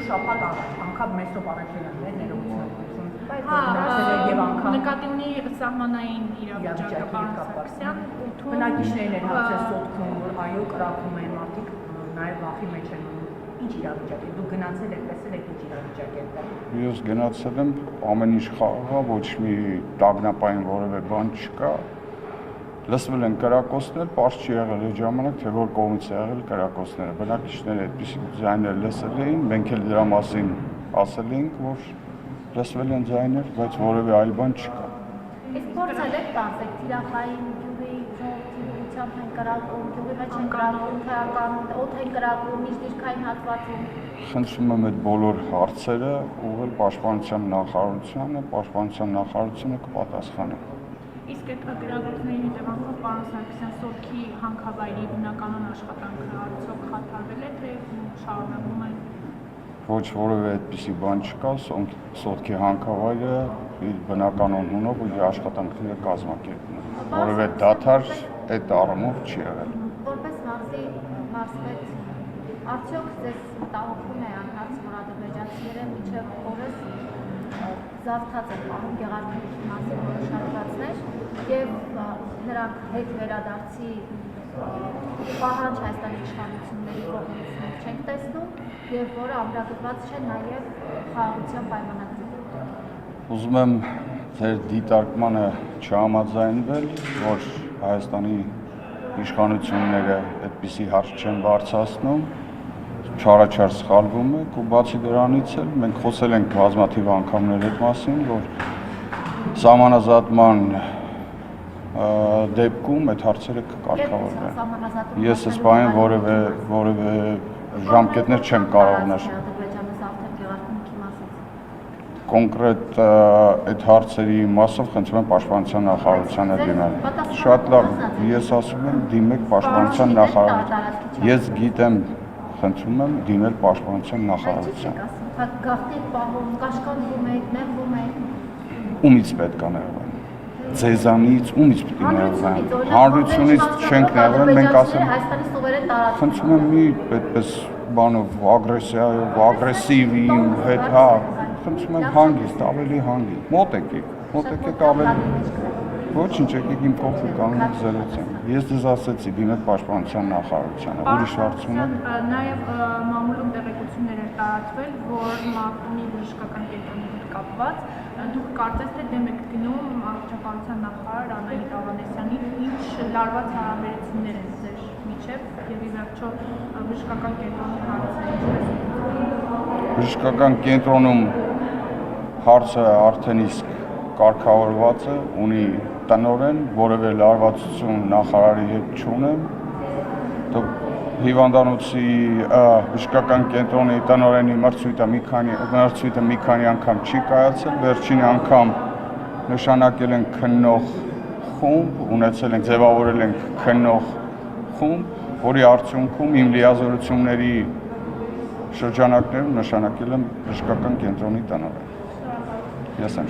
շաբաթ առաջ, անգամ Մեսրոպ Արաքելյանն էր ներողություն նկատի ունի սահմանային իրավիճակը պարոն Սարգսյան, բնակիչներն են հարցեր սոտքում, որ այո կրակում են մարդիկ նաև վախի մեջ են ինչ իրավիճակ է, դուք գնացել եք, տեսել եք ինչ իրավիճակ է դա։ Ես գնացել եմ, ամեն ինչ խաղաղ, ոչ մի տագնապային որևէ բան չկա։ Լսվել են կրակոցներ, պարզ չի եղել այդ ժամանակ, թե որ կողմից է եղել կրակոցները։ Բնակիչները այդպիսի ձայներ լսել էին, մենք էլ դրա մասին ասել էինք, որ լսվել են ձայներ, բայց որևէ այլ բան չկա։ Իսկ փորձել եք տասեք թիրախային գյուղի ժողովրդությամբ են կրակում, գյուղի մեջ են կրակում, թեական օդ են կրակում, միջդիրքային հատվածում։ Խնդրում եմ այդ բոլոր հարցերը ուղղել Պաշտպանության նախարարությանը, Պաշտպանության նախարարությունը կպատասխանի։ Իսկ այդ գրագործների հետևանքով պարոն Սարգսյան Սոտքի հանքավայրի բնականոն աշխատանքը արդյոք խաթարվել է, թե շարունակվում է։ Ոչ որևէ այդպիսի բան չկա, Սոտքի հանքավայրը իր բնականոն հունով ու իր աշխատանքները կազմակերպում է։ Որևէ դադար այդ առումով չի եղել։ Որպես մարզպետ, արդյոք ձեզ մտահոգում է անհաց, որ ադրբեջանցիները մինչև օրս զավթած են պահում Գեղարքունիքի մասին որոշ հատվածներ և նրանք հետ վերադարձի պահանջ Հայաստանի իշխանությունների կողմից չենք տեսնում և որը ամրագրված չէ նաև խաղաղության պայմանագրում։ Ուզում եմ ձեր դիտարկմանը չհամաձայնվել, որ Հայաստանի իշխանությունները այդպիսի հարց չեն բարձրացնում, չարաչար սխալվում եք ու բացի դրանից էլ մենք խոսել ենք բազմաթիվ անգամներ այդ մասին, որ սահմանազատման դեպքում այդ հարցերը կկարգավորվեն։ Ես այս պահին որևէ ժամկետներ չեմ կարող նշել։ Կոնկրետ այդ հարցերի մասով խնդրում եմ Պաշտպանության նախարարությանը դիմել։ Շատ լավ, ես ասում եմ դիմեք Պաշտպանության նախարարությանը։ Ես գիտեմ, խնդրում եմ դիմել Պաշտպանության նախարարությանը։ Գաղտնի պահում, կաշկանդվում եք, նեղվում եք։ Ումից պետք է նեղվեն։ Ձեզանից ումից պետք է նեղվեն։ Հանրությունից չենք նեղվել, մենք ասում Հայաստանի սուվերեն տարածքում։ խնդրում եմ մի այդպես բանով ագրեսիայով, ագրեսիվ իմ հետ, հա, խնդրում եմ հանգիստ, ավելի հանգիստ։ Մոտ եկեք ավելի։ Ոչինչ, եկեք իմ կողքը կանոնից զրուցենք։ Ես ձեզ ասեցի, դիմեք Պաշտպանության նախարարությանը, ուրիշ հարց ունեք։ Նաև մամուլում տեղեկություններ են տարածվել, որ Մարտունի բժշկական կենտրոնի հետ կապված դուք կարծես թե դեմ եք գնում առողջապահության նախարար Անահիտ Ավանեսյանին, ինչ լարված հարաբերություններ են ձեր միջև և ի վերջո բժշկական կենտրոնի հարցը ինչպես։ Բժշկական կենտրոնում հարցը արդեն իսկ կարգավորված է, ունի տնօրեն, որևէ լարվածություն նախարարի հետ չունեմ։ Հիվանդանոցի բժշկական կենտրոնի տնօրենի մրցույթը մի քանի անգամ չի կայացել, վերջին անգամ նշանակել են քննող խումբ, ունեցել ենք, ձևավորել ենք քննող խումբ, որի արդյունքում իմ լիազորությունների շրջանակներում նշանակել եմ բժշկական կենտրոնի տնօրեն։ Ես եմ